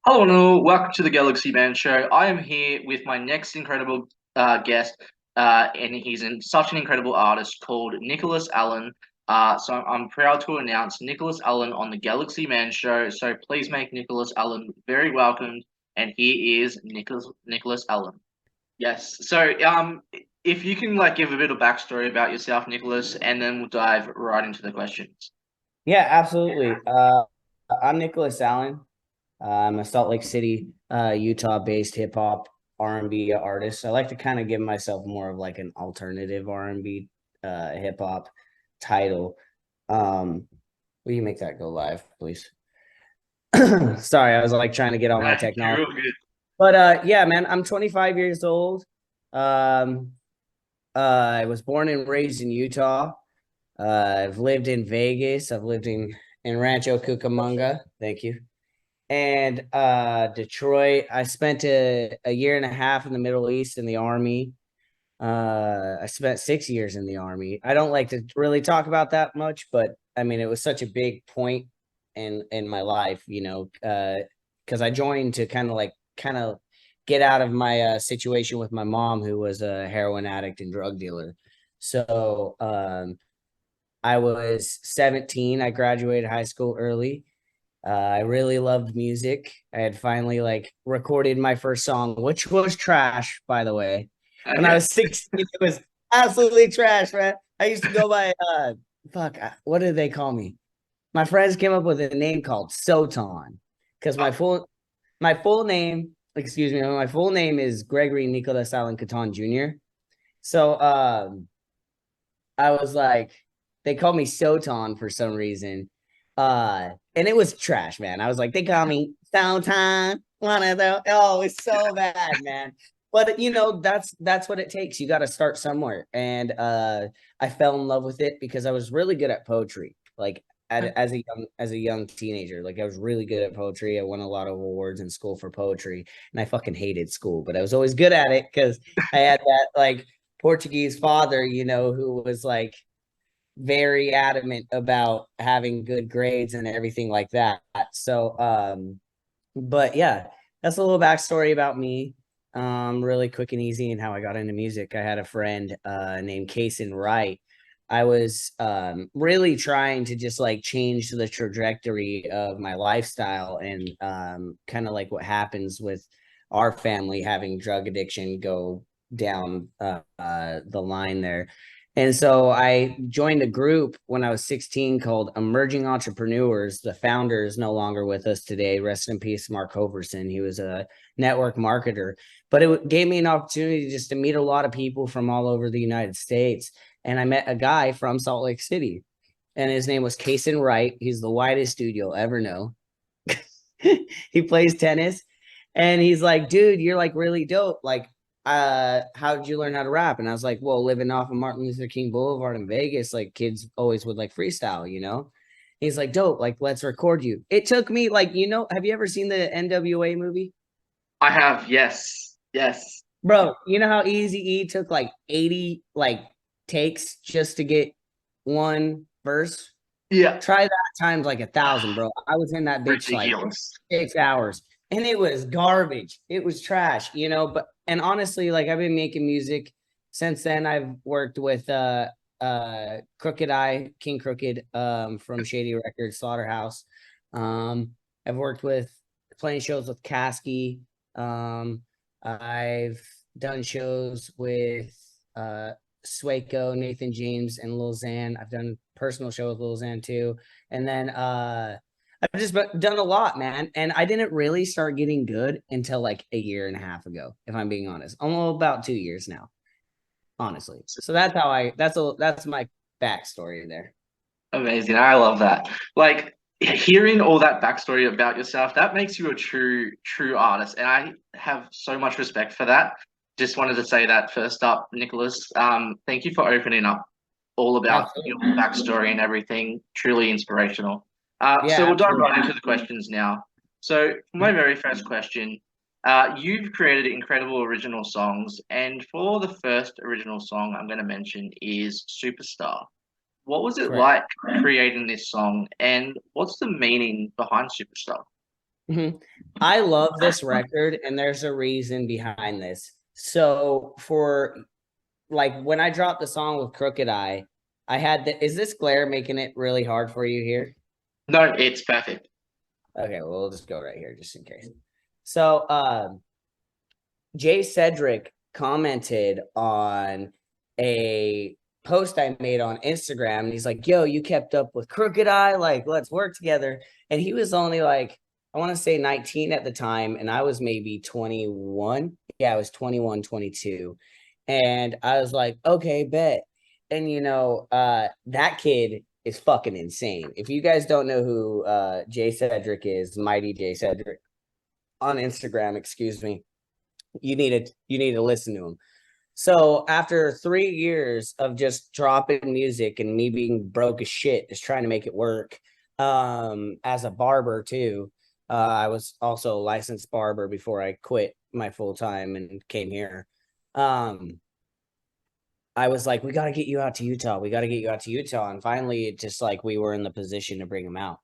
Hello, and all. Welcome to the Galaxy Band Show. I am here with my next incredible guest, and he's such an incredible artist called Nicholas Allen. So I'm proud to announce Nicholas Allen on the Galaxy Man Show. So please make Nicholas Allen very welcomed, and he is Nicholas Allen. Yes. So if you can give a bit of backstory about yourself, Nicholas, and then we'll dive right into the questions. Yeah, absolutely. I'm Nicolas Allen. I'm a Salt Lake City, Utah-based hip hop R&B artist. I like to kind of give myself more of like an alternative R&B hip hop title. Will you make that go live, please? Sorry, I was like trying to get all my You're technology. real good. But yeah, man, I'm 25 years old. Um, I was born and raised in Utah. I've lived in Vegas. I've lived in Rancho Cucamonga. Thank you. And Detroit. I spent a year and a half in the Middle East in the Army. I spent 6 years in the Army. I don't like to really talk about that much, but I mean, it was such a big point in my life, because I joined to kind of get out of my situation with my mom, who was a heroin addict and drug dealer. So I was 17. I graduated high school early. I really loved music. I had finally like recorded my first song, which was trash, by the way. When I Okay. was 16, it was absolutely trash, man. I used to go by what did they call me? My friends came up with a name called Soton because my full name, excuse me, my full name is Gregory Nicolas Allen Caton Jr. So I was like, they called me Soton for some reason. And it was trash, man. I was like, they call me Soton. One of those. Oh, it's so bad, man. But that's what it takes. You got to start somewhere. And I fell in love with it because I was really good at poetry. Like as a young teenager, like I was really good at poetry. I won a lot of awards in school for poetry, and I fucking hated school, but I was always good at it because I had that like Portuguese father, who was like very adamant about having good grades and everything like that. So, but yeah, that's a little backstory about me. Really quick and easy and how I got into music. I had a friend named Kason Wright. I was really trying to just like change the trajectory of my lifestyle and kind of like what happens with our family having drug addiction go down the line there. And so I joined a group when I was 16 called Emerging Entrepreneurs. The founder is no longer with us today. Rest in peace, Mark Hoverson. He was a network marketer, but it gave me an opportunity just to meet a lot of people from all over the United States. And I met a guy from Salt Lake City, and his name was Kason Wright. He's the whitest dude you'll ever know. He plays tennis, and he's like, dude, you're like really dope. Like, how did you learn how to rap? And I was like, well, living off of Martin Luther King Boulevard in Vegas, like kids always would like freestyle. He's like, dope, like let's record you. It took me like, have you ever seen the NWA movie? I have, yes. Yes. Bro, you know how Easy E took like 80 like takes just to get one verse? Yeah. Try that times like 1,000, bro. I was in that bitch like Ridiculous. 6 hours, and it was garbage. It was trash, But and honestly, like I've been making music since then. I've worked with Crooked Eye, King Crooked, from Shady Records, Slaughterhouse. Um, I've worked with playing shows with Kasky. I've done shows with Swaco, Nathan James, and Lil Xan. I've done personal show with Lil Xan too. And then I've just done a lot, man. And I didn't really start getting good until like a year and a half ago, if I'm being honest. Almost about 2 years now, honestly. So that's my backstory there. Amazing. I love that. Like hearing all that backstory about yourself, that makes you a true artist. And I have so much respect for that. Just wanted to say that first up, Nicholas. Thank you for opening up all about your Absolutely. backstory and everything. Truly inspirational. So Yeah, we'll dive absolutely. right into the questions now. So for my very first question, you've created incredible original songs, and for the first original song I'm going to mention is Superstar. What was it Correct. like creating this song, and what's the meaning behind Superstar? Mhm. I love this record, and there's a reason behind this. So for like when I dropped the song with Crooked Eye, I had the is this glare making it really hard for you here? No, it's perfect. Okay, well, we'll just go right here just in case. So Jay Cedric commented on a post I made on Instagram, and he's like, "Yo, you kept up with Crooked Eye, like let's work together." And he was only like, I want to say 19 at the time, and I was maybe 21. Yeah, I was 21, 22. And I was like, okay, bet. And that kid is fucking insane. If you guys don't know who Jay Cedric is, Mighty Jay Cedric on Instagram, excuse me, you need to listen to him. So after 3 years of just dropping music and me being broke as shit, just trying to make it work, as a barber too. I was also a licensed barber before I quit my full time and came here. Um, I was like, we got to get you out to Utah. We got to get you out to Utah. And finally, it just like we were in the position to bring him out.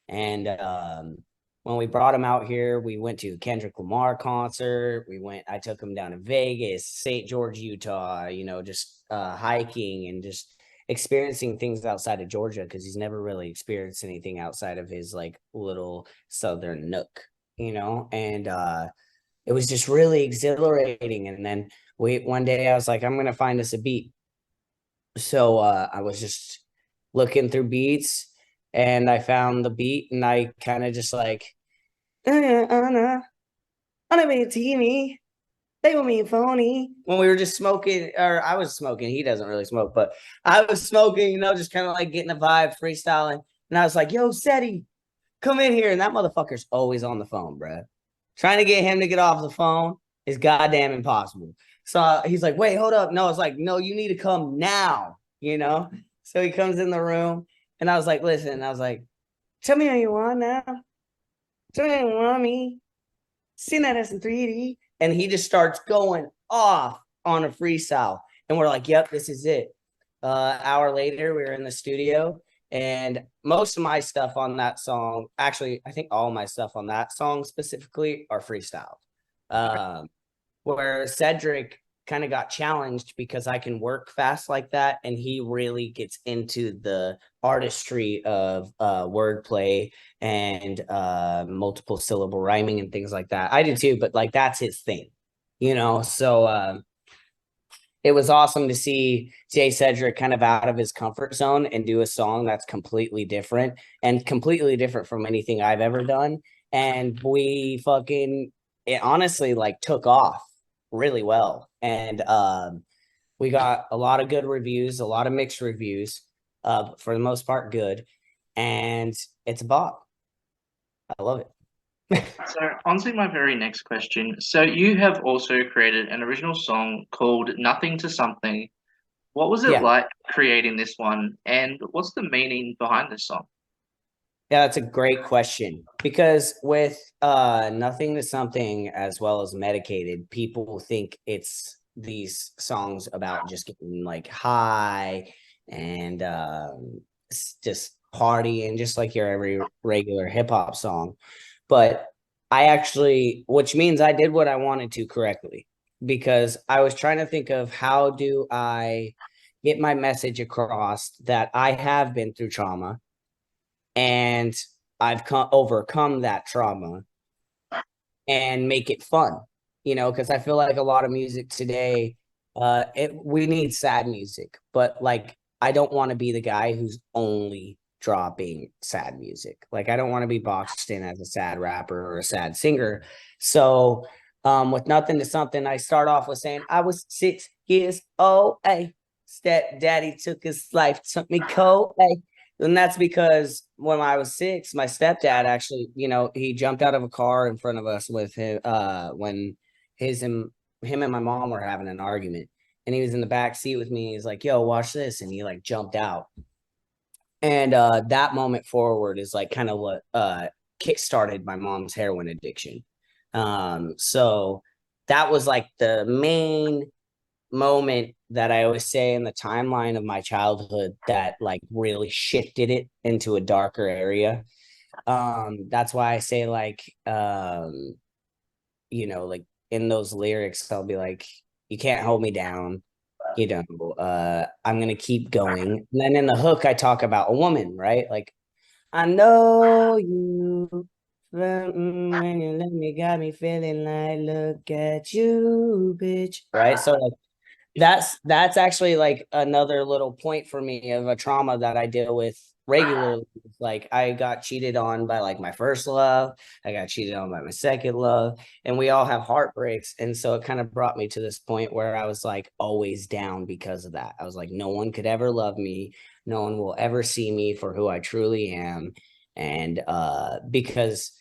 And when we brought him out here, we went to Kendrick Lamar concert. I took him down to Vegas, St. George, Utah, just hiking and just experiencing things outside of Georgia because he's never really experienced anything outside of his like little southern nook, and it was just really exhilarating. And then one day I was like, I'm gonna find us a beat. So I was just looking through beats and I found the beat and I kind of just like on a TV. They want me phony when we were just smoking, or I was smoking. He doesn't really smoke, but I was smoking, just kind of like getting the vibe, freestyling. And I was like, yo, Seti, come in here. And that motherfucker's always on the phone, bro. Trying to get him to get off the phone is goddamn impossible. So he's like, wait, hold up. No, it's like, no, you need to come now. So he comes in the room and I was like, listen, I was like, tell me how you want now. Tell me how you want me. Seen that as in 3D. And he just starts going off on a freestyle. And we're like, yep, this is it. Hour later, we were in the studio, and most of my stuff on that song, actually, I think all my stuff on that song specifically are freestyle. Um, where Cedric kind of got challenged because I can work fast like that, and he really gets into the artistry of wordplay and multiple syllable rhyming and things like that. I do too, but like that's his thing. So it was awesome to see Jay Cedric kind of out of his comfort zone and do a song that's completely different from anything I've ever done. And we fucking, it honestly like took off really well. And we got a lot of good reviews, a lot of mixed reviews, for the most part, good. And it's a bop. I love it. So, on to my very next question. So, you have also created an original song called Nothing to Something. What was it Yeah. like creating this one, and what's the meaning behind this song? Yeah, that's a great question because with nothing to something as well as medicated, people think it's these songs about just getting like high and just partying, just like your every regular hip hop song. But I actually, which means I did what I wanted to correctly because I was trying to think of how do I get my message across that I have been through trauma and I've overcome that trauma and make it fun, because I feel like a lot of music today, we need sad music, but like I don't want to be the guy who's only dropping sad music. Like I don't want to be boxed in as a sad rapper or a sad singer. So with nothing to something, I start off with saying I was 6 years old. Hey, stepdaddy took his life, took me cold. Hey, and that's because when I was 6, my stepdad actually, he jumped out of a car in front of us with him when him and my mom were having an argument. And he was in the back seat with me. He's like, yo, watch this. And he like jumped out. And that moment forward is like kind of what kick-started my mom's heroin addiction. So that was like the main moment that I always say in the timeline of my childhood that like really shifted it into a darker area. That's why I say like like in those lyrics, I'll be like, you can't hold me down. I'm gonna keep going. And then in the hook, I talk about a woman, right? Like, I know you when you let me got me feeling like look at you, bitch. Right. So like that's actually like another little point for me of a trauma that I deal with regularly. Like I got cheated on by like my first love, I got cheated on by my second love, and we all have heartbreaks. And so it kind of brought me to this point where I was like always down because of that. I was like, no one could ever love me, no one will ever see me for who I truly am. And because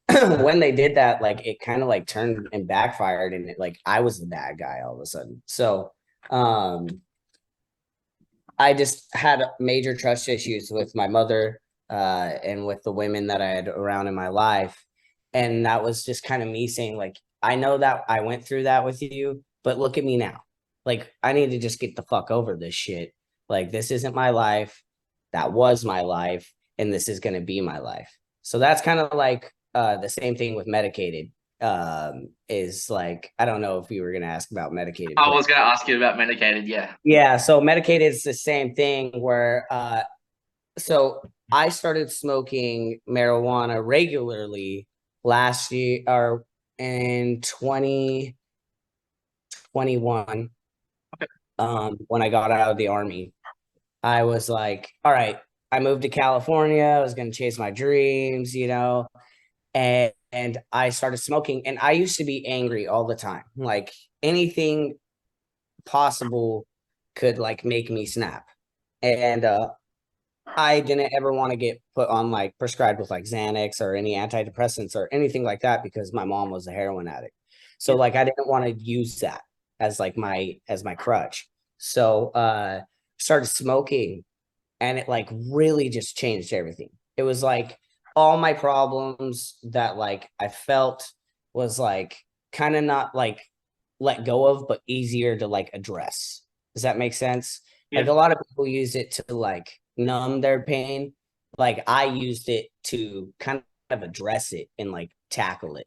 when they did that, like it kind of like turned and backfired, and like I was the bad guy all of a sudden. So um, I just had major trust issues with my mother and with the women that I had around in my life. And that was just kind of me saying, like, I know that I went through that with you, but look at me now. Like, I need to just get the fuck over this shit. Like, this isn't my life. That was my life. And this is going to be my life. So that's kind of like the same thing with medicated. Is like, I don't know if you were going to ask about medicated, I but was going to ask you about medicated. Yeah. yeah, so medicated is the same thing where so I started smoking marijuana regularly last year or in 2021 when I got out of the army. I was like, all right, I moved to California, I was going to chase my dreams, and I started smoking, and I used to be angry all the time. Like anything possible could like make me snap. And I didn't ever want to get put on like prescribed with like Xanax or any antidepressants or anything like that because my mom was a heroin addict. So Yeah. like I didn't want to use that as like my crutch. So started smoking, and it like really just changed everything. It was like all my problems that like I felt was like kind of not like let go of, but easier to like address. Does that make sense? Like Yeah. a lot of people use it to like numb their pain. Like I used it to kind of address it and like tackle it.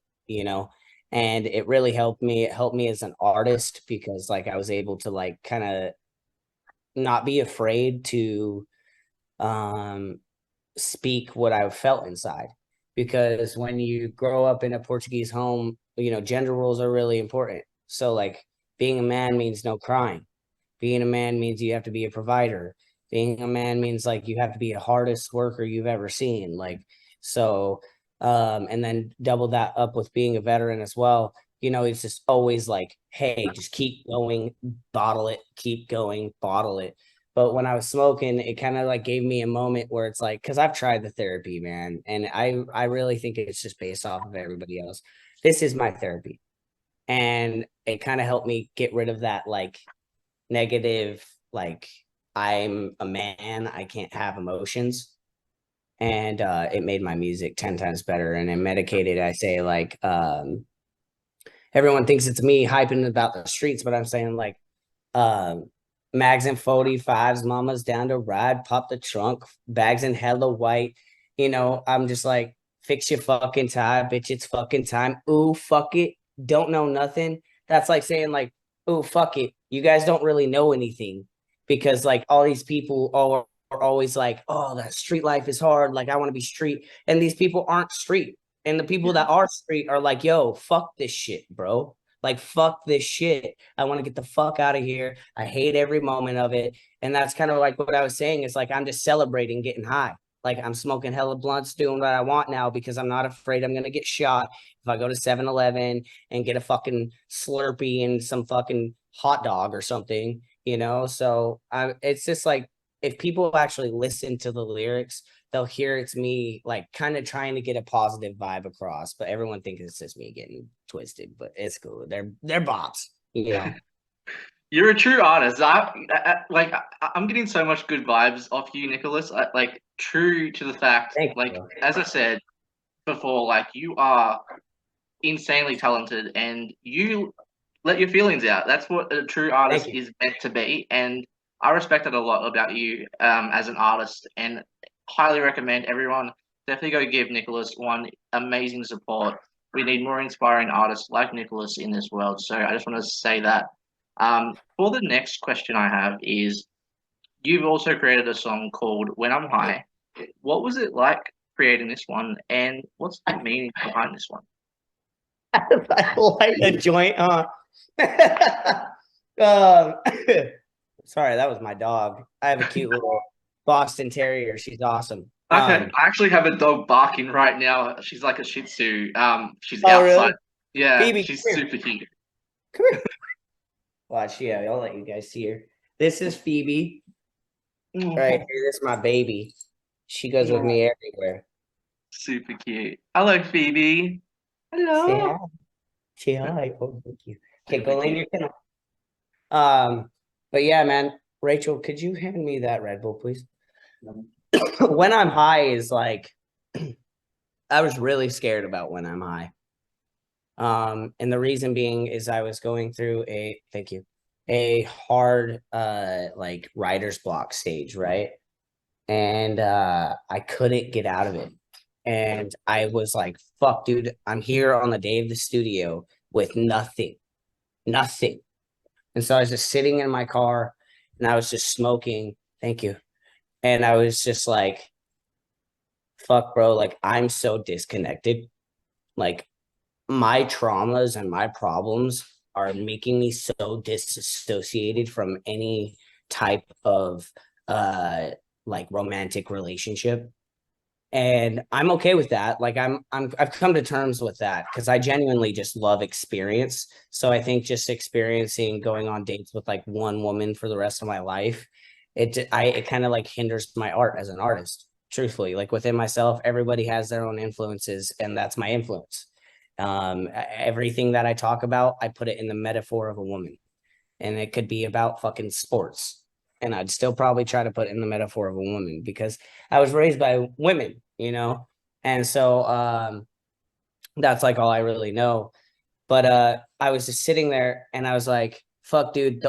And it really helped me. It helped me as an artist because like I was able to like kind of not be afraid to um speak what I felt inside. Because when you grow up in a Portuguese home, gender roles are really important. So like being a man means no crying. Being a man means you have to be a provider. Being a man means like you have to be the hardest worker you've ever seen. Like so and then double that up with being a veteran as well. It's just always like, hey, just keep going, bottle it, keep going, bottle it. But when I was smoking, it kind of like gave me a moment where it's like, because I've tried the therapy, man, and I really think it's just based off of everybody else. This is my therapy, and it kind of helped me get rid of that like negative, like I'm a man, I can't have emotions, and it made my music 10 times better. And in medicated, I say like everyone thinks it's me hyping about the streets, but I'm saying like um, mags and 45s, mamas down to ride, pop the trunk, bags in hella white. I'm just like, fix your fucking tie, bitch. It's fucking time. Ooh, fuck it. Don't know nothing. That's like saying like, ooh, fuck it. You guys don't really know anything because like all these people are always like, oh, that street life is hard. Like I want to be street. And these people aren't street. And the people Yeah. that are street are like, yo, fuck this shit, bro. Like, fuck this shit. I want to get the fuck out of here. I hate every moment of it. And that's kind of like what I was saying. Is like, I'm just celebrating getting high. Like, I'm smoking hella blunts, doing what I want now because I'm not afraid I'm going to get shot if I go to 7-Eleven and get a fucking Slurpee and some fucking hot dog or something. So it's just like, if people actually listen to the lyrics, they'll hear it's me like kind of trying to get a positive vibe across, but everyone thinks it's just me getting twisted, but it's cool. They're bops. You're a true artist. I'm getting so much good vibes off you, Nicholas. Like true to the fact, Thank like you. as I said before, like you are insanely talented and you let your feelings out. That's what a true Thank artist you. is meant to be. And I respect it a lot about you as an artist and highly recommend everyone definitely go give Nicolas one amazing support. We need more inspiring artists like Nicolas in this world. So I just want to say that. For the next question I have is, you've also created a song called "When I'm High." What was it like creating this one, and what's the meaning behind this one? I light a joint, huh? Sorry, that was my dog. I have a cute little Boston Terrier. She's awesome. Okay, I actually have a dog barking right now. She's like a Shih Tzu. She's Oh, outside. really? Yeah, Phoebe, she's come here. super cute. Come here. Watch, yeah, I'll let you guys see her. This is Phoebe. Right here, this is my baby. She goes with me everywhere. Super cute. Hello, Phoebe. Say hi. Hello. Say hi. Oh, thank you. Okay, Super go in cute. your kennel. But yeah, man, Rachel, could you hand me that Red Bull, please? When I'm high is like, I was really scared about when I'm high. And the reason being is I was going through thank you, a hard like writer's block stage, right? And I couldn't get out of it. And I was like, fuck, dude, I'm here on the day of the studio with nothing, nothing. And so I was just sitting in my car and I was just smoking. Thank you. And I was just like, fuck, bro, like I'm so disconnected. Like my traumas and my problems are making me so disassociated from any type of like romantic relationship, and I'm okay with that. Like I've come to terms with that because I genuinely just love experience. So I think just experiencing going on dates with like one woman for the rest of my life, it kind of like hinders my art as an artist. Truthfully, like within myself, everybody has their own influences, and that's my influence. Everything that I talk about, I put it in the metaphor of a woman, and it could be about fucking sports. And I'd still probably try to put in the metaphor of a woman because I was raised by women, you know? And so that's like all I really know. But I was just sitting there and I was like, fuck, dude,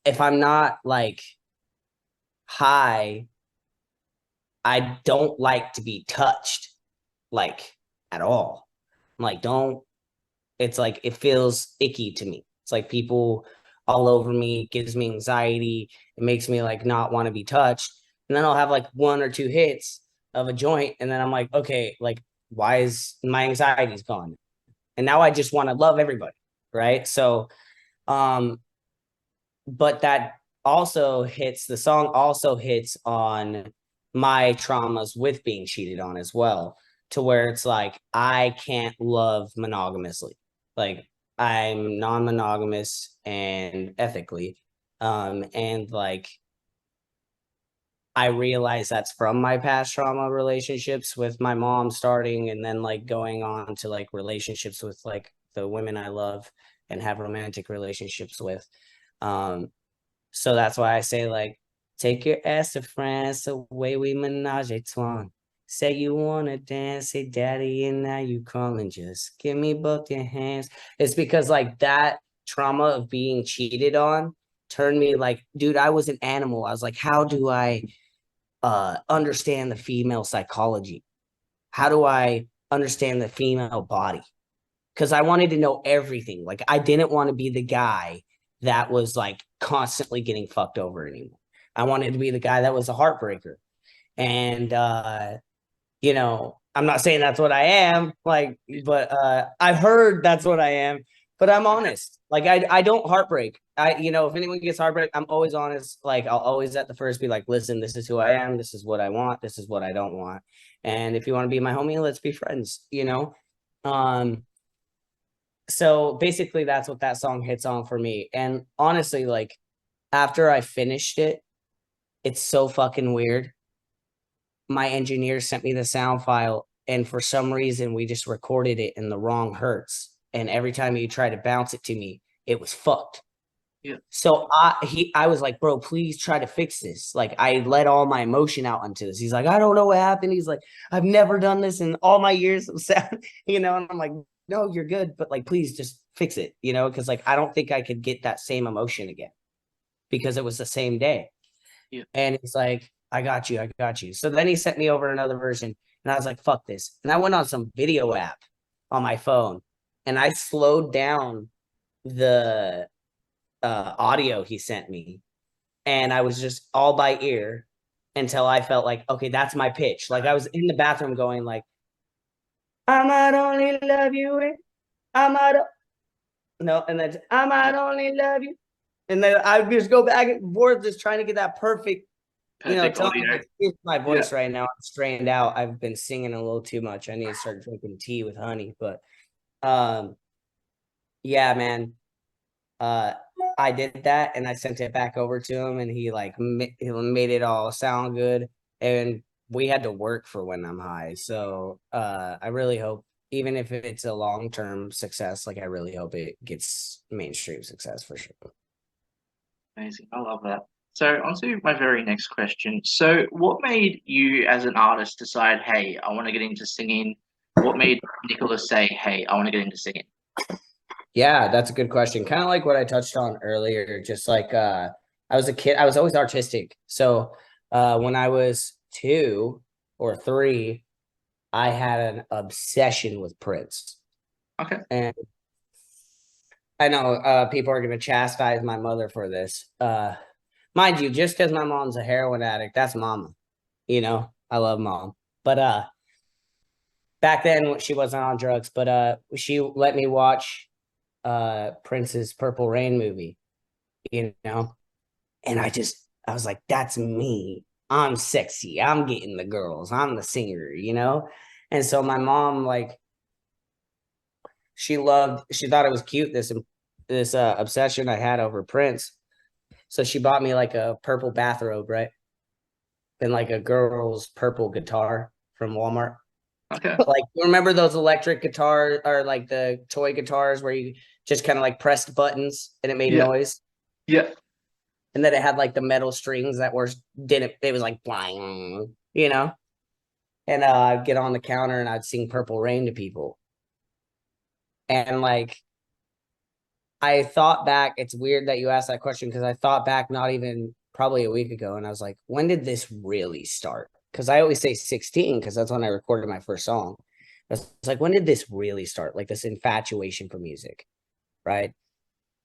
if I'm not like high, I don't like to be touched like at all. Like, don't, it's like, it feels icky to me. It's like people all over me, gives me anxiety. It makes me like not want to be touched. And then I'll have like one or two hits of a joint. And then I'm like, okay, like, why is my anxiety's gone? And now I just want to love everybody. Right. So, um, but that also hits the song also hits on my traumas with being cheated on as well, to where it's like I can't love monogamously. Like I'm non-monogamous and ethically, and like I realize that's from my past trauma relationships with my mom starting and then like going on to like relationships with like the women I love and have romantic relationships with. um so that's why I say, like, take your ass to France, away we menage a trois. Say you wanna dance, say daddy, and now you calling. Just give me both your hands. It's because like that trauma of being cheated on turned me like, dude, I was an animal. I was like, how do I understand the female psychology? How do I understand the female body? Because I wanted to know everything. Like I didn't want to be the guy that was like constantly getting fucked over anymore. I wanted to be the guy that was a heartbreaker. And you know, I'm not saying that's what I am, like, but I've heard that's what I am, but I'm honest. Like I don't heartbreak. You know, if anyone gets heartbreak, I'm always honest. Like I'll always at the first be like, listen, this is who I am, this is what I want, this is what I don't want. And if you want to be my homie, let's be friends, you know? Um, so basically that's what that song hits on for me. And honestly, like after I finished it, it's so fucking weird. My engineer sent me the sound file, and for some reason we just recorded it in the wrong hertz. And every time you try to bounce it to me, it was fucked. Yeah. So I was like, bro, please try to fix this. Like I let all my emotion out onto this. He's like, I don't know what happened. He's like, I've never done this in all my years of sound, you know. And I'm like, no, you're good, but like, please just fix it, you know, because like I don't think I could get that same emotion again because it was the same day. Yeah. And he's like, I got you, I got you. So then he sent me over another version, And I was like, fuck this. And I went on some video app on my phone and I slowed down the audio he sent me. And I was just all by ear until I felt like, okay, that's my pitch. Like I was in the bathroom going like, I might only love you. I might, no, and then I might only love you. And then I would just go back and forth, just trying to get that perfect, Perfect tone. audio. Here's my Yeah. voice right now. I'm strained out. I've been singing a little too much. I need to start drinking tea with honey. But um, yeah, man. Uh, I did that and I sent it back over to him, and he like he made it all sound good. And we had to work for When I'm High. So I really hope, even if it's a long-term success, like I really hope it gets mainstream success for sure. Amazing. I love that. So, on to my very next question. So, what made you as an artist decide, hey, I want to get into singing? What made Nicholas say, hey, I want to get into singing? Yeah, that's a good question. Kind of like what I touched on earlier, just like I was a kid, I was always artistic. So when I was 2 or 3, I had an obsession with Prince. Okay. And I know people are going to chastise my mother for this. Mind you, just because my mom's a heroin addict, that's mama. I love mom. But back then she wasn't on drugs, but she let me watch Prince's Purple Rain movie, you know, and I was like, that's me. I'm sexy. I'm getting the girls. I'm the singer. And so my mom, like, she thought it was cute, this obsession I had over Prince. So she bought me like a purple bathrobe, right? And like a girl's purple guitar from Walmart. Okay. Like, you remember those electric guitars, or like the toy guitars where you just kind of like pressed buttons and it made Yeah. noise? Yeah. And then it had like the metal strings that didn't, it was like blang. And I'd get on the counter and I'd sing Purple Rain to people. And like, I thought back, it's weird that you asked that question, because I thought back not even probably a week ago, and I was like, when did this really start? Because I always say 16 because that's when I recorded my first song. It's like, when did this really start? Like this infatuation for music, right?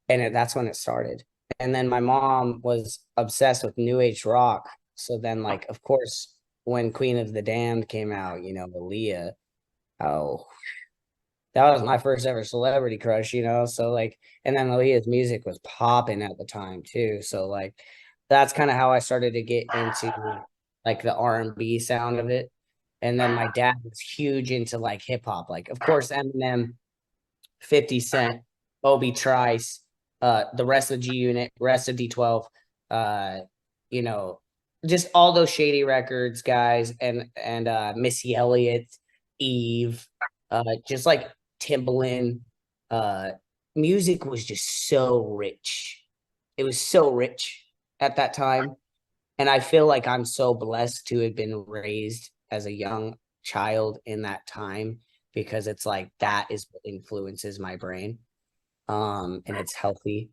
And that's when it started. And then my mom was obsessed with new age rock. So then, like, of course, when Queen of the Damned came out, Aaliyah, oh, that was my first ever celebrity crush. So like, and then Aaliyah's music was popping at the time too. So like, that's kind of how I started to get into like the R&B sound of it. And then my dad was huge into like hip hop. Like, of course, Eminem, 50 Cent, Obi Trice, the rest of G Unit, rest of D12, uh, you know, just all those shady records, guys, and Missy Elliott, Eve, just like Timbaland. Uh, Music was just so rich. It was so rich at that time. And I feel like I'm so blessed to have been raised as a young child in that time, because it's like that is what influences my brain. And it's healthy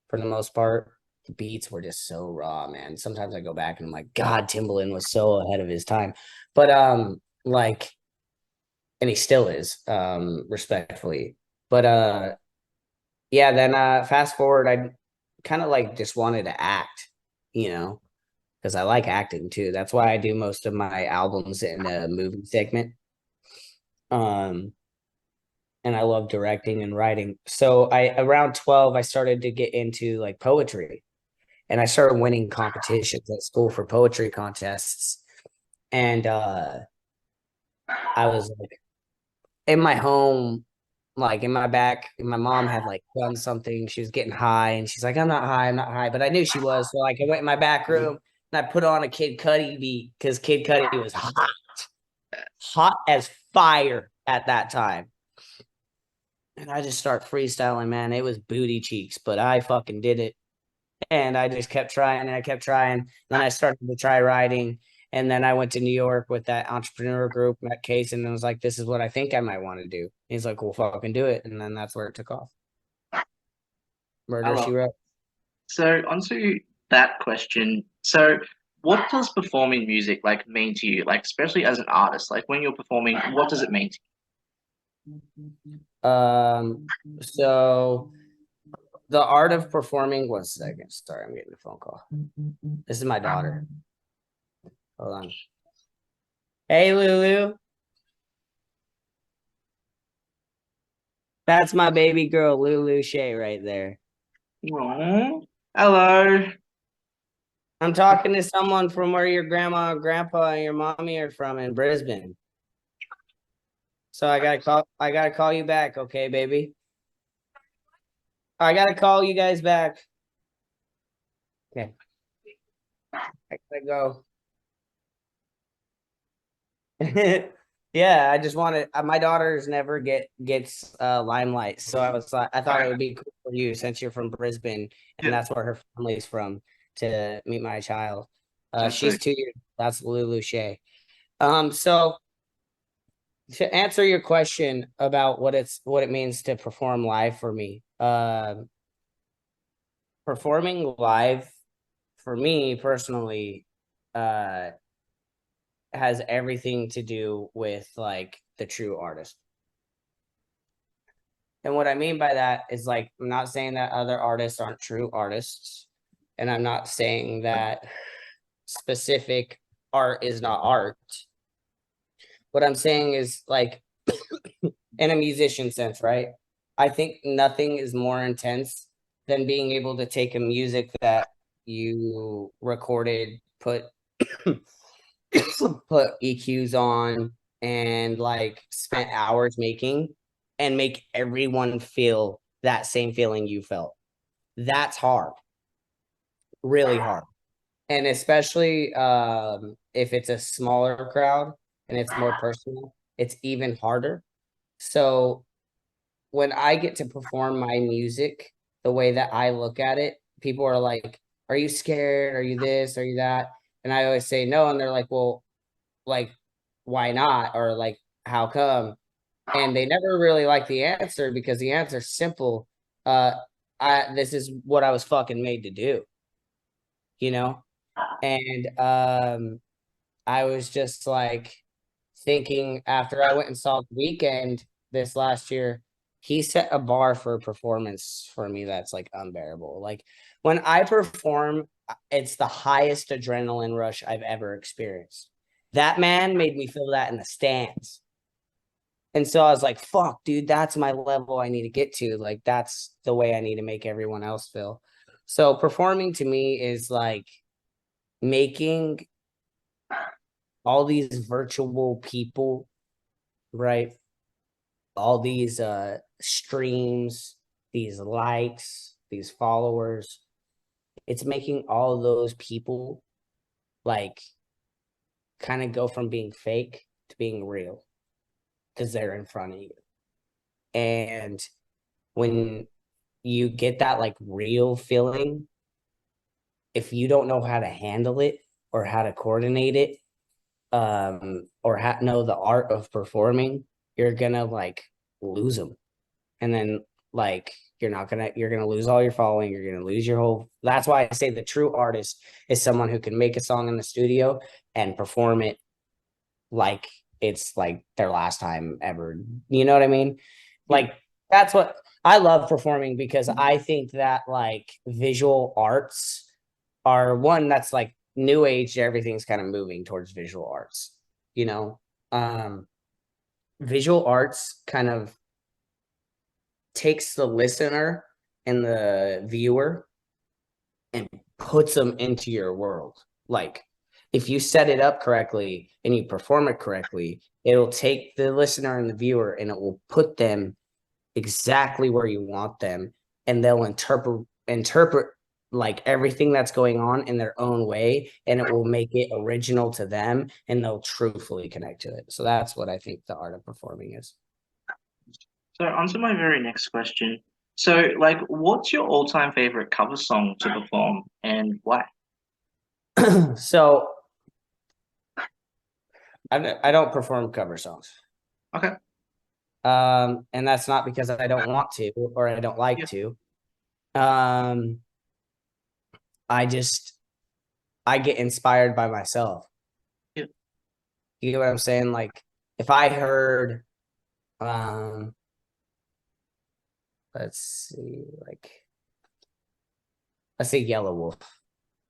for the most part. The beats were just so raw, man. Sometimes I go back and I'm like, God, Timbaland was so ahead of his time. But like, and he still is, respectfully. But yeah, then fast forward, I kind of like just wanted to act, you know, because I like acting too. That's why I do most of my albums in a movie segment. Um, and I love directing and writing. So I around 12, I started to get into like poetry, and I started winning competitions at school for poetry contests. And I was like in my home, like in my back, and my mom had like done something. She was getting high, and she's like, I'm not high. But I knew she was. So like I went in my back room and I put on a Kid Cudi beat, because Kid Cudi was hot as fire at that time. And I just start freestyling, man. It was booty cheeks, but I fucking did it. And I just kept trying and I kept trying. Then I started to try writing. And then I went to New York with that entrepreneur group, met Case, and I was like, this is what I think I might want to do. He's like, well, fucking do it. And then that's where it took off. I Murder, love She Wrote. So onto that question. So what does performing music like mean to you? Like, especially as an artist, like when you're performing, what does it mean to So the art of performing, 1 second. Sorry, I'm getting a phone call. This is my daughter. Hold on. Hey, Lulu. That's my baby girl, Lulu Shay, right there. you? Oh, hello. I'm talking to someone from where your grandma and grandpa and your mommy are from in Brisbane. So I gotta call you back, okay, baby? I gotta call you guys back. Okay. I gotta go. Yeah, I just wanted my daughters never gets limelight. So I thought it would be cool for you since you're from Brisbane and Yeah, that's where her family's from to meet my child. that's She's so 2 years. That's Lulu Shay. So to answer your question about what it means to perform live for me, performing live for me personally, uh, has everything to do with like the true artist. And what I mean by that is like, I'm not saying that other artists aren't true artists. And I'm not saying that specific art is not art. What I'm saying is like, in a musician sense, right? I think nothing is more intense than being able to take a music that you recorded, put EQs on and like spent hours making and make everyone feel that same feeling you felt. That's hard, really hard. And especially if it's a smaller crowd and it's more personal, it's even harder. So when I get to perform my music, the way that I look at it, people are like, "Are you scared? Are you this? Are you that?" And I always say no, and they're like, "Well, like, why not?" Or like, "How come?" And they never really like the answer because the answer's simple. Uh, this is what I was fucking made to do, you know? And I was just like thinking after I went and saw the Weekend this last year, he set a bar for performance for me that's like unbearable. Like when I perform, it's the highest adrenaline rush I've ever experienced. That man made me feel that in the stands. And so I was like, fuck, dude, that's my level I need to get to. Like, that's the way I need to make everyone else feel. So performing to me is like making all these virtual people, right? All these streams, these likes, these followers. It's making all those people like kind of go from being fake to being real because they're in front of you. And when you get that like real feeling, if you don't know how to handle it or how to coordinate it, or know the art of performing, you're gonna like lose them, and then like you're gonna lose all your following. You're gonna lose your whole. That's why I say the true artist is someone who can make a song in the studio and perform it like it's like their last time ever. You know what I mean? Like that's what I love performing because I think that like visual arts are one that's like new age. Everything's kind of moving towards visual arts, you know. um Visual arts kind of takes the listener and the viewer and puts them into your world. Like if you set it up correctly and you perform it correctly, it'll take the listener and the viewer and it will put them exactly where you want them, and they'll interpret like everything that's going on in their own way, and it will make it original to them and they'll truthfully connect to it. So that's what I think the art of performing is. So, on to my very next question. So, like, what's your all-time favorite cover song to perform and why? So I don't perform cover songs. Okay. And that's not because I don't want to or I don't like Yeah. to. Um, I just I get inspired by myself. Yeah. You get what I'm saying? Like if I heard um let's see, like let's say Yellow Wolf.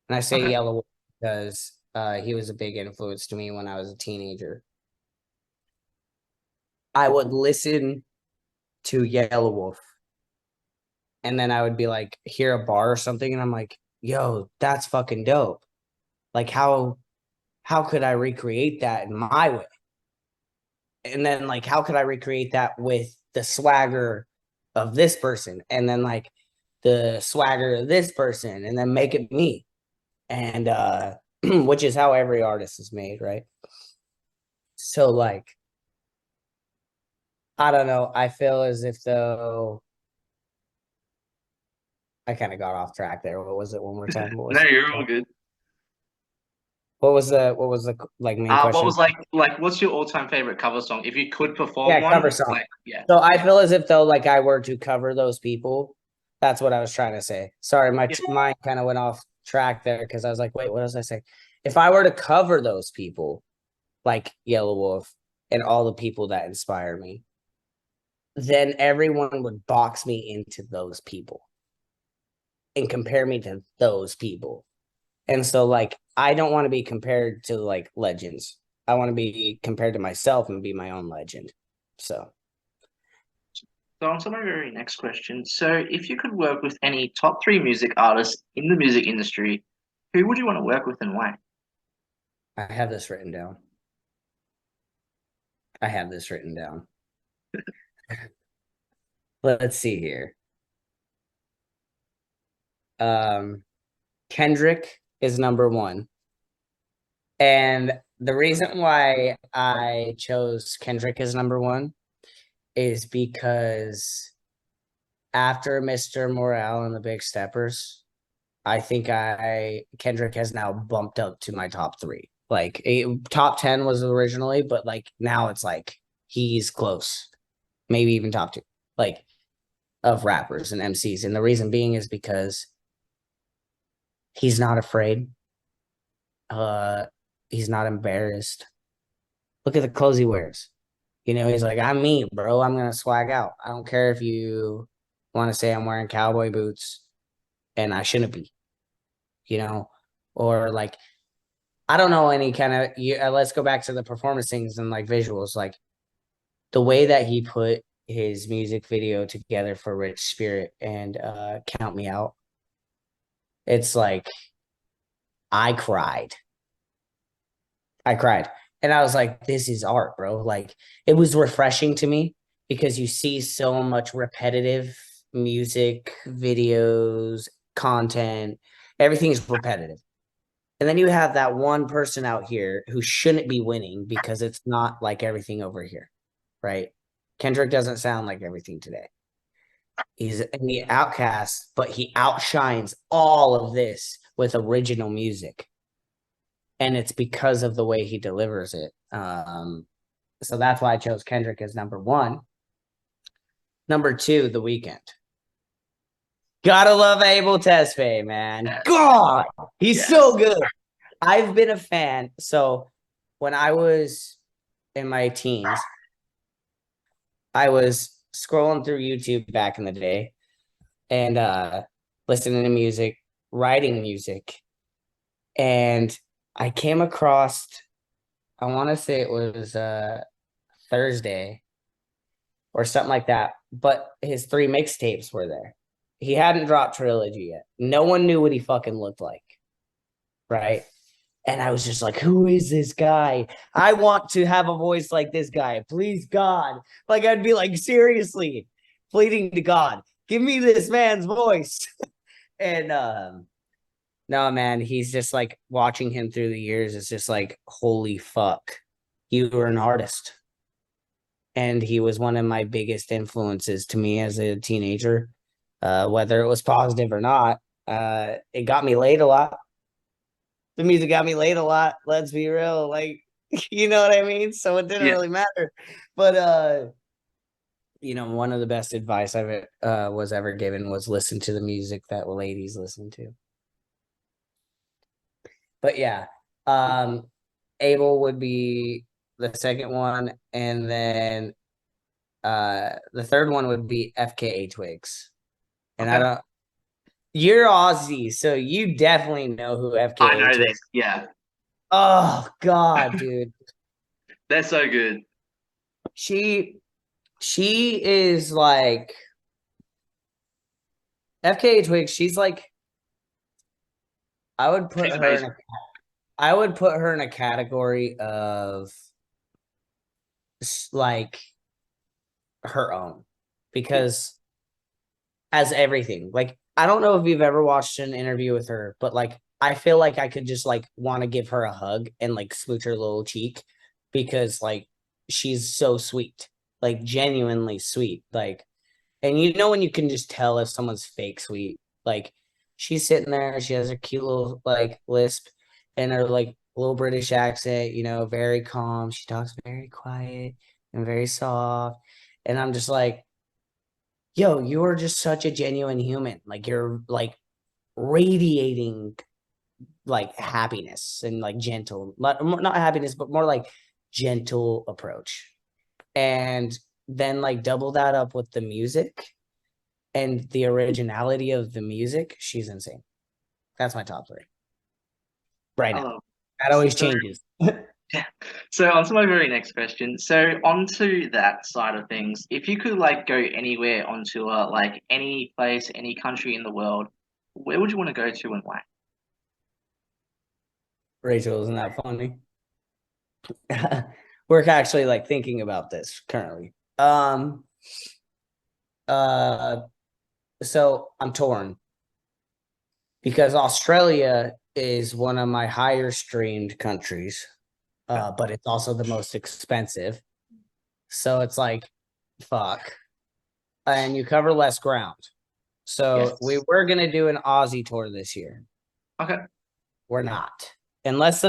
And I say Okay. Yellow Wolf because he was a big influence to me when I was a teenager. I would listen to Yellow Wolf and then I would be like, hear a bar or something, and I'm like, yo, that's fucking dope. Like how could I recreate that in my way? And then like how could I recreate that with the swagger of this person? And then like the swagger of this person, and then make it me. And which is how every artist is made, right? So like I don't know. I feel as if though I kind of got off track there. What was it? One more time. No, you're all good. What was the like main What question? was what's your all-time favorite cover song? If you could perform Yeah, one, cover song. like, yeah, So I feel as if though like I were to cover those people. That's what I was trying to say. Sorry, my yeah. mind kind of went off track there because I was like, wait, what was I say? If I were to cover those people, like Yellow Wolf and all the people that inspire me, then everyone would box me into those people and compare me to those people. And so like I don't want to be compared to like legends. I want to be compared to myself and be my own legend. So So on to my very next question. So if you could work with any top three music artists in the music industry, who would you want to work with and why? I have this written down. I have this written down. Let's see here. Um, Kendrick is number one. And the reason why I chose Kendrick as number one is because after Mr. Morale and the Big Steppers, I think I Kendrick has now bumped up to my top three. Like top 10 was originally, but like now it's like he's close, maybe even top two, like of rappers and MCs. And the reason being is because he's not afraid. Uh, he's not embarrassed. Look at the clothes he wears. You know, he's like, I'm me, bro. I'm gonna swag out. I don't care if you want to say I'm wearing cowboy boots and I shouldn't be, you know, or like I don't know any kind of. Let's go back to the performance things and like visuals, like the way that he put his music video together for Rich Spirit and Count Me Out. It's like I cried. I cried. And I was like, this is art, bro. Like it was refreshing to me because you see so much repetitive music, videos, content, everything's repetitive. And then you have that one person out here who shouldn't be winning because it's not like everything over here, right? Kendrick doesn't sound like everything today. He's the outcast, but he outshines all of this with original music, and it's because of the way he delivers it. So that's why I chose Kendrick as number one. Number two, The Weeknd. Gotta love Abel Tesfaye, man. Yes, God, he's yes. so good. I've been a fan. So when I was in my teens, I was scrolling through YouTube back in the day and listening to music, writing music, and I came across. I want to say it was Thursday or something like that. But his three mixtapes were there. He hadn't dropped Trilogy yet. No one knew what he fucking looked like, right? And I was just like, who is this guy? I want to have a voice like this guy. Please, God. Like, I'd be like, seriously, pleading to God, give me this man's voice. And no, man, he's just like watching him through the years. It's just like, holy fuck, you were an artist. And he was one of my biggest influences to me as a teenager, whether it was positive or not. It got me laid a lot. The music got me laid a lot. Let's be real, like you know what I mean. So it didn't Yeah. really matter. But one of the best advice I've was ever given was listen to the music that ladies listen to. But yeah, um, Abel would be the second one, and then the third one would be FKA Twigs. And I Okay. don't you're Aussie, so you definitely know who I FKA know Twigs. this. Yeah, Oh God, dude. they're so good. She she is like FKA Twigs, she's like I would put She's her in amazing. a I would put her in a category of like her own because as everything. Like I don't know if you've ever watched an interview with her, but like I feel like I could just like want to give her a hug and like smooch her little cheek because like she's so sweet, like genuinely sweet. Like, and you know when you can just tell if someone's fake sweet, like she's sitting there, she has her cute little like lisp and her like little British accent, you know, very calm. She talks very quiet and very soft. And I'm just like, yo, you're just such a genuine human. Like you're like radiating like happiness and like gentle, not happiness, but more like gentle approach. And then like double that up with the music and the originality of the music. She's insane. That's my top three right I now. love That it. always So, changes. yeah. So on to my very next question. So onto that side of things, if you could like go anywhere on tour, like any place, any country in the world, where would you want to go to and why? Rachel, isn't that funny? We're actually like thinking about this currently. Uh so I'm torn because Australia is one of my higher streamed countries, but it's also the most expensive. So it's like, fuck. And you cover less ground. So we Yes. were gonna do an Aussie tour this year. Okay. We're not, unless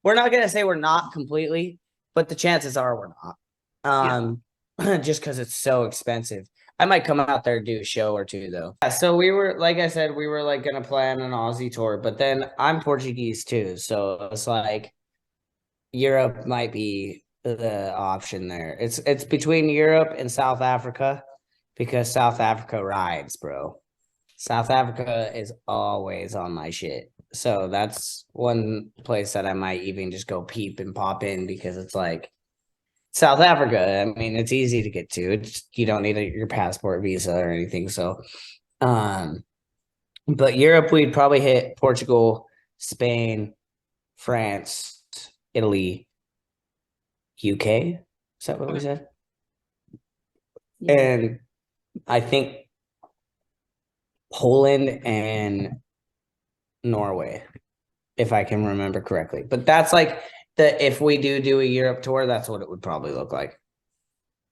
we're not gonna say we're not completely, but the chances are we're not. Yeah. Just because it's so expensive. I might come out there and do a show or two though. Yeah, so we were, like I said, we were like gonna plan an Aussie tour, but then I'm Portuguese too, so it's like Europe might be the option there. It's between Europe and South Africa because South Africa rides, bro. South Africa is always on my shit. So that's one place that I might even just go peep and pop in because it's like South Africa. I mean, it's easy to get to. It's you don't need your passport, visa, or anything. So, um, but Europe, we'd probably hit Portugal, Spain, France, Italy, UK. Is that what we Okay. said? And I think Poland and Norway, if I can remember correctly. But that's like the if we do a Europe tour, that's what it would probably look like.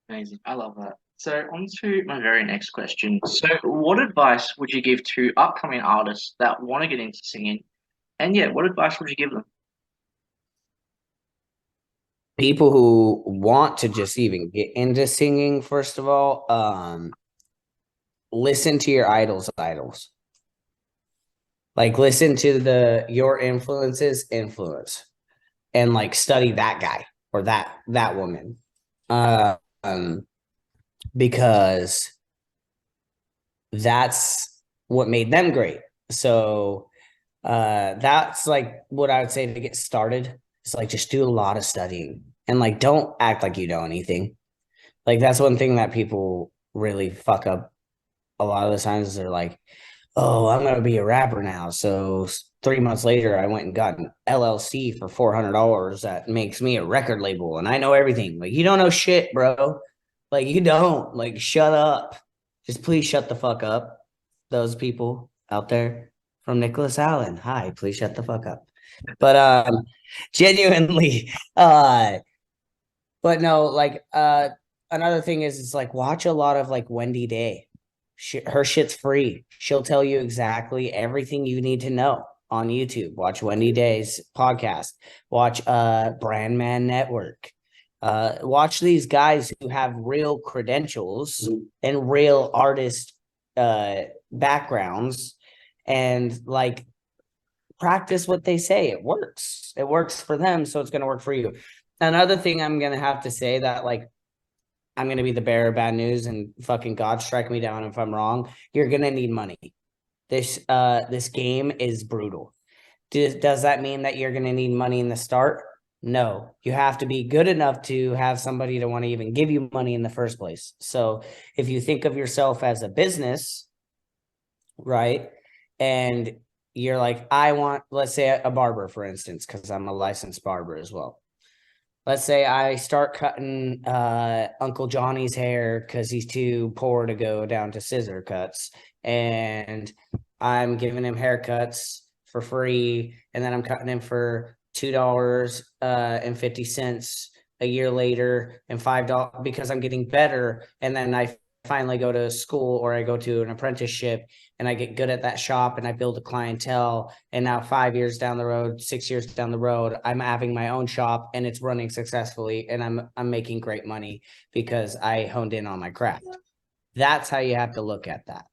Amazing. I love that. So on to my very next question. So what advice would you give to upcoming artists that want to get into singing? And yeah, what advice would you give them? People who want to just even get into singing, first of all, listen to your idols. Like listen to the your influences influence and like study that guy or that woman. Um, because that's what made them great. So that's like what I would say to get started. It's like just do a lot of studying and like don't act like you know anything. Like that's one thing that people really fuck up a lot of the times is they're like, oh, I'm gonna be a rapper now. So 3 months later, I went and got an LLC for $400 that makes me a record label, and I know everything. Like you don't know shit, bro. Like you don't. Like shut up. Just please shut the fuck up. Those people out there from Nicolas Allen. Hi, please shut the fuck up. But genuinely, but no, like another thing is it's like watch a lot of like Wendy Day. Her shit's free. She'll tell you exactly everything you need to know on YouTube. Watch Wendy Day's podcast. Watch Brandman Network. Watch these guys who have real credentials and real artist backgrounds and like practice what they say. It works. It works for them, so it's going to work for you. Another thing I'm going to have to say that like I'm going to be the bearer of bad news and fucking God strike me down if I'm wrong. You're going to need money. This game is brutal. Does that mean that you're going to need money in the start? No, you have to be good enough to have somebody to want to even give you money in the first place. So if you think of yourself as a business, right? And you're like, I want, let's say a barber, for instance, because I'm a licensed barber as well. Let's say I start cutting Uncle Johnny's hair because he's too poor to go down to scissor cuts. And I'm giving him haircuts for free. And then I'm cutting him for $2.50 a year later and $5 because I'm getting better. And then I finally go to school or I go to an apprenticeship and I get good at that shop and I build a clientele. And now 5 years down the road, 6 years down the road, I'm having my own shop and it's running successfully and I'm making great money because I honed in on my craft. That's how you have to look at that.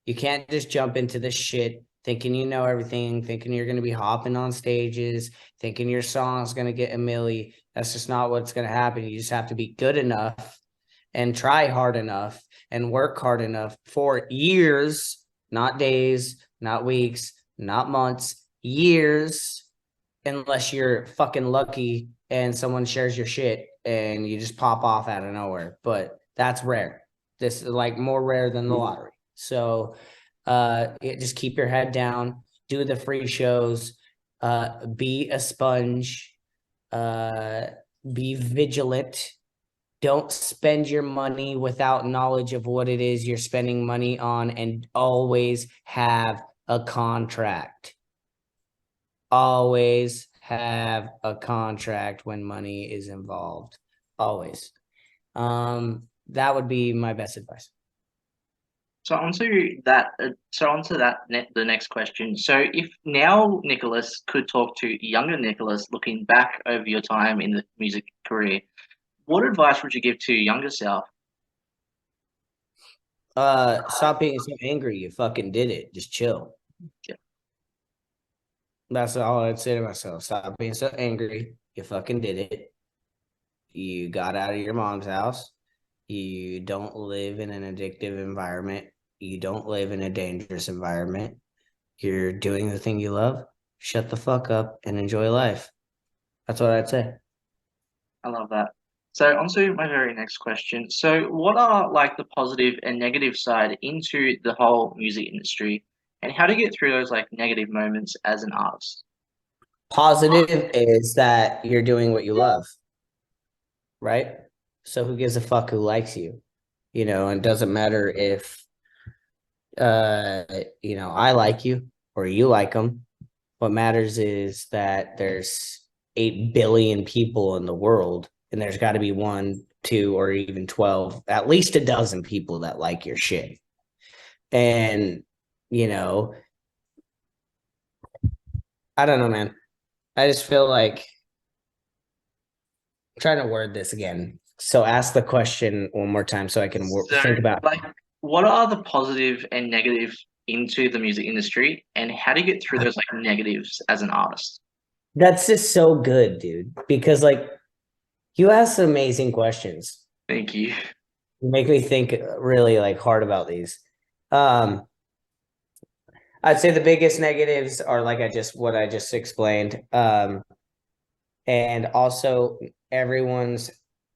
You can't just jump into this shit thinking you know everything, thinking you're going to be hopping on stages, thinking your song's going to get a milli. That's just not what's going to happen. You just have to be good enough and try hard enough and work hard enough for years, not days, not weeks, not months, years, unless you're fucking lucky and someone shares your shit and you just pop off out of nowhere. But that's rare. This is like more rare than the lottery. So just keep your head down, do the free shows, be a sponge, be vigilant. Don't spend your money without knowledge of what it is you're spending money on, and always have a contract. Always have a contract when money is involved. Always. That would be my best advice. So onto that. The next question. So if now Nicholas could talk to younger Nicholas, looking back over your time in the music career, what advice would you give to younger self? Stop being so angry. You fucking did it. Just chill. Yeah. That's all I'd say to myself. Stop being so angry. You fucking did it. You got out of your mom's house. You don't live in an addictive environment. You don't live in a dangerous environment. You're doing the thing you love. Shut the fuck up and enjoy life. That's what I'd say. I love that. So on to my very next question. So what are like the positive and negative side into the whole music industry, and how to get through those like negative moments as an artist? Positive is that you're doing what you love, right? So who gives a fuck who likes you? You know, and it doesn't matter if I like you or you like them. What matters is that there's 8 billion people in the world, and there's got to be 1, 2, or even 12, at least a dozen people that like your shit. And, you know, I don't know, man. I just feel like I'm trying to word this again. So ask the question one more time so I can So think about it. like, what are the positive and negative into the music industry, and how do you get through those like negatives as an artist? That's just so good, dude, because like you ask some amazing questions. Thank you. You make me think really like hard about these. Um, I'd say the biggest negatives are like what I just explained. And also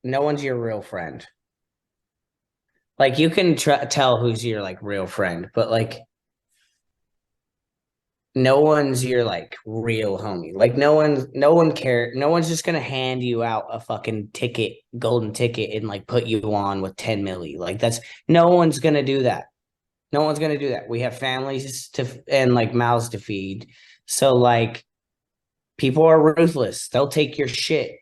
no one's your real friend. Like you can tell who's your like real friend, but like no one's your like real homie. Like no one cares. No one's just gonna hand you out a fucking ticket, golden ticket, and like put you on with 10 milli. Like no one's gonna do that. No one's gonna do that. We have families and like mouths to feed. So like people are ruthless. They'll take your shit.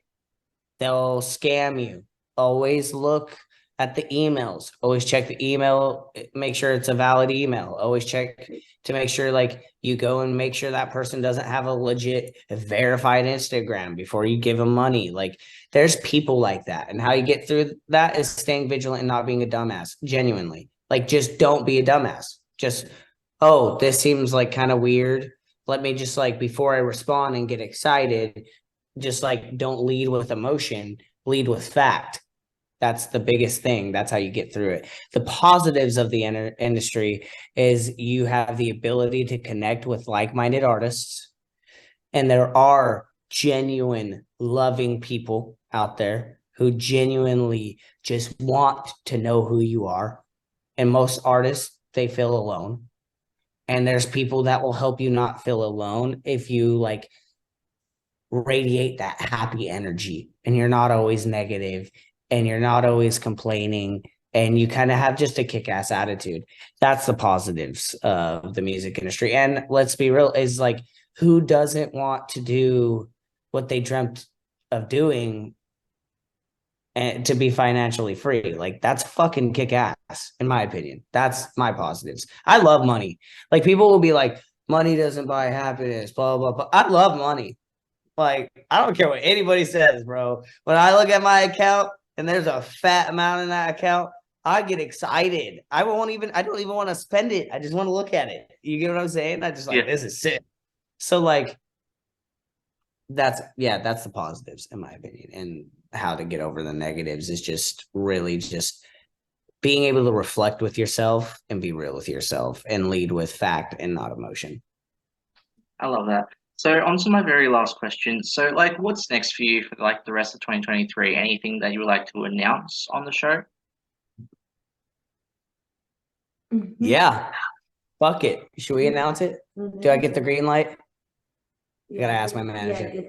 They'll scam you. Always look at the emails. Always check the email. Make sure it's a valid email. Always check to make sure like you go and make sure that person doesn't have a legit verified Instagram before you give them money. Like there's people like that. And how you get through that is staying vigilant and not being a dumbass. Genuinely. Like just don't be a dumbass. Just, oh, this seems like kind of weird. let me just like, before I respond and get excited, just like don't lead with emotion, lead with fact. That's the biggest thing. That's how you get through it. The positives of the industry is you have the ability to connect with like-minded artists, and there are genuine, loving people out there who genuinely just want to know who you are. And most artists, they feel alone. And there's people that will help you not feel alone if you like radiate that happy energy and you're not always negative and you're not always complaining and you kind of have just a kick-ass attitude. That's the positives of the music industry. And let's be real, is like, who doesn't want to do what they dreamt of doing and to be financially free? Like, that's fucking kick-ass, in my opinion. That's my positives. I love money. Like, people will be like, money doesn't buy happiness, blah, blah, blah. I love money. Like, I don't care what anybody says, bro. When I look at my account and there's a fat amount in that account, I get excited. I don't even want to spend it. I just want to look at it. You get what I'm saying? I just like, this is sick. So like, that's the positives in my opinion. And how to get over the negatives is just really just being able to reflect with yourself and be real with yourself and lead with fact and not emotion. I love that. So on to my very last question. So like, what's next for you for like the rest of 2023? Anything that you would like to announce on the show? Yeah. Fuck it. Should we announce it? Do I get the green light? I gotta ask my manager.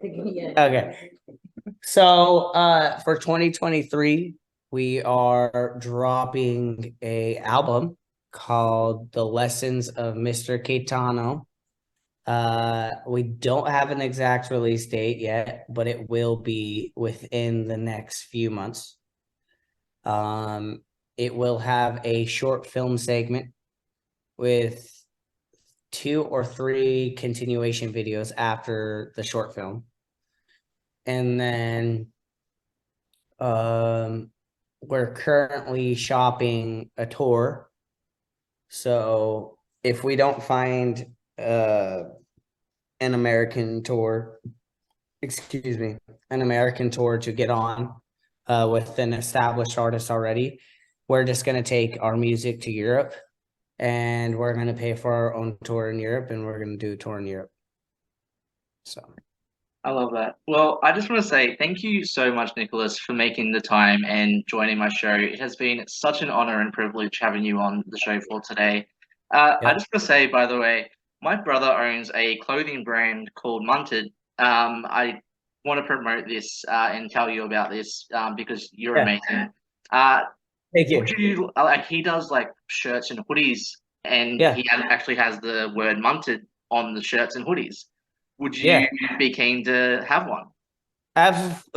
Okay. So for 2023, we are dropping a album called The Lessons of Mr. Caetano. We don't have an exact release date yet, but it will be within the next few months. It will have a short film segment with 2 or 3 continuation videos after the short film. And then we're currently shopping a tour. So if we don't find an American tour to get on with an established artist already, we're just going to take our music to Europe. And we're going to pay for our own tour in Europe, and we're going to do a tour in Europe. So I love that. Well, I just want to say thank you so much, Nicolas, for making the time and joining my show. It has been such an honor and privilege having you on the show for today. I just want to say, by the way, my brother owns a clothing brand called Munted. I want to promote this and tell you about this because you're amazing. Thank you. Would you like? He does like shirts and hoodies, and he actually has the word "Munted" on the shirts and hoodies. Would you be keen to have one?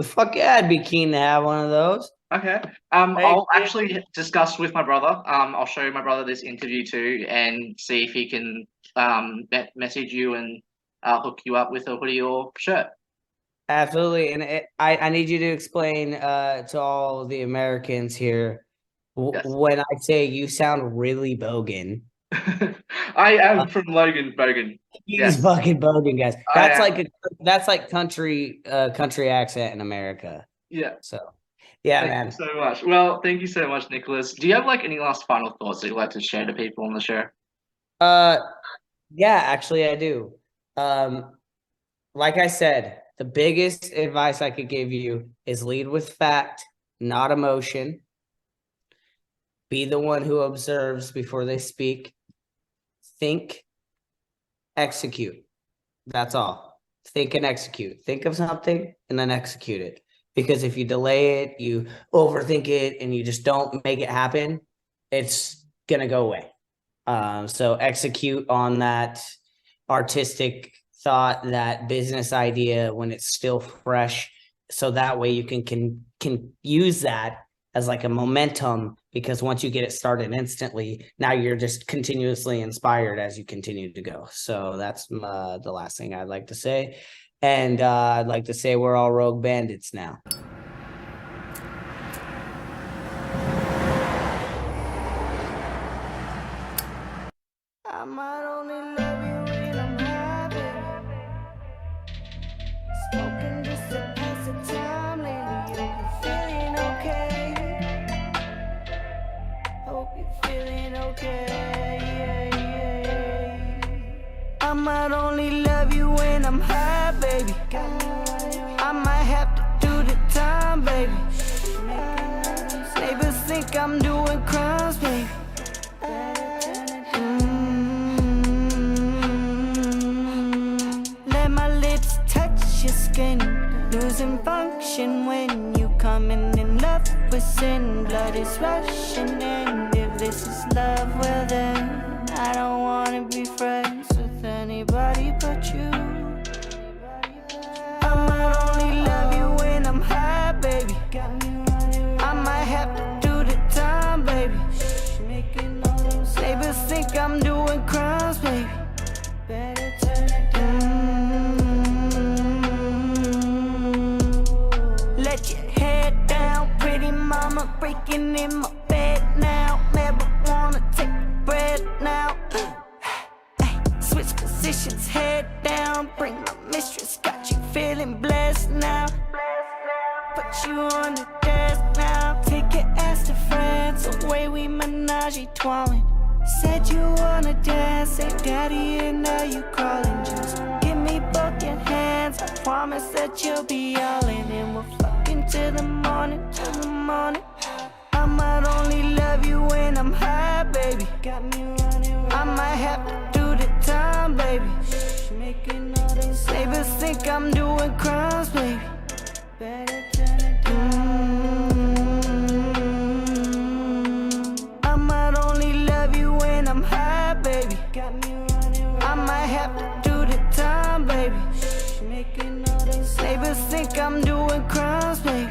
Fuck yeah, I'd be keen to have one of those. Okay. I'll actually discuss with my brother. I'll show my brother this interview too, and see if he can message you and hook you up with a hoodie or shirt. Absolutely, and I need you to explain to all the Americans here when I say you sound really bogan. I am from Logan, Bogan. He's fucking bogan, guys. That's like country accent in America. Yeah. So yeah, thank man. You so much. Well, thank you so much, Nicolas. Do you have like any last final thoughts that you'd like to share to people on the show? Yeah, actually I do. Like I said, the biggest advice I could give you is lead with fact, not emotion. Be the one who observes before they speak. Think, execute. That's all. Think and execute. Think of something and then execute it. Because if you delay it, you overthink it, and you just don't make it happen, it's going to go away. So execute on that artistic thought, that business idea when it's still fresh. So that way you can use that as like a momentum, because once you get it started instantly, now you're just continuously inspired as you continue to go. So that's the last thing I'd like to say. And I'd like to say we're all rogue bandits now. I might only love you when I'm having You feeling okay? I might only love you when I'm high, baby. I might have to do the time, baby. Neighbors think I'm doing crimes, baby. Let my lips touch your skin, losing function when you coming in love with sin. Blood is rushing in. If this is love, well then I don't wanna be friends with anybody but you. I might only love you when I'm high, baby. I might have to do the time, baby. Neighbors think I'm doing crimes, baby. Let your head down, pretty mama, breaking in my bed now. Never wanna take bread now. Switch positions, head down, bring my mistress, got you feeling blessed now. Put you on the desk now, take your ass to France, away we menage a trois. Said you wanna dance, say daddy and now you crawling. Just give me both your hands, I promise that you'll be all in. And we'll fuck till the morning, till the morning. I might only love you when I'm high, baby. I might have to do the time, baby. Neighbors think I'm doing crimes, baby. I might only love you when I'm high, baby. I might have to do the time, baby. Neighbors think I'm doing crimes, baby.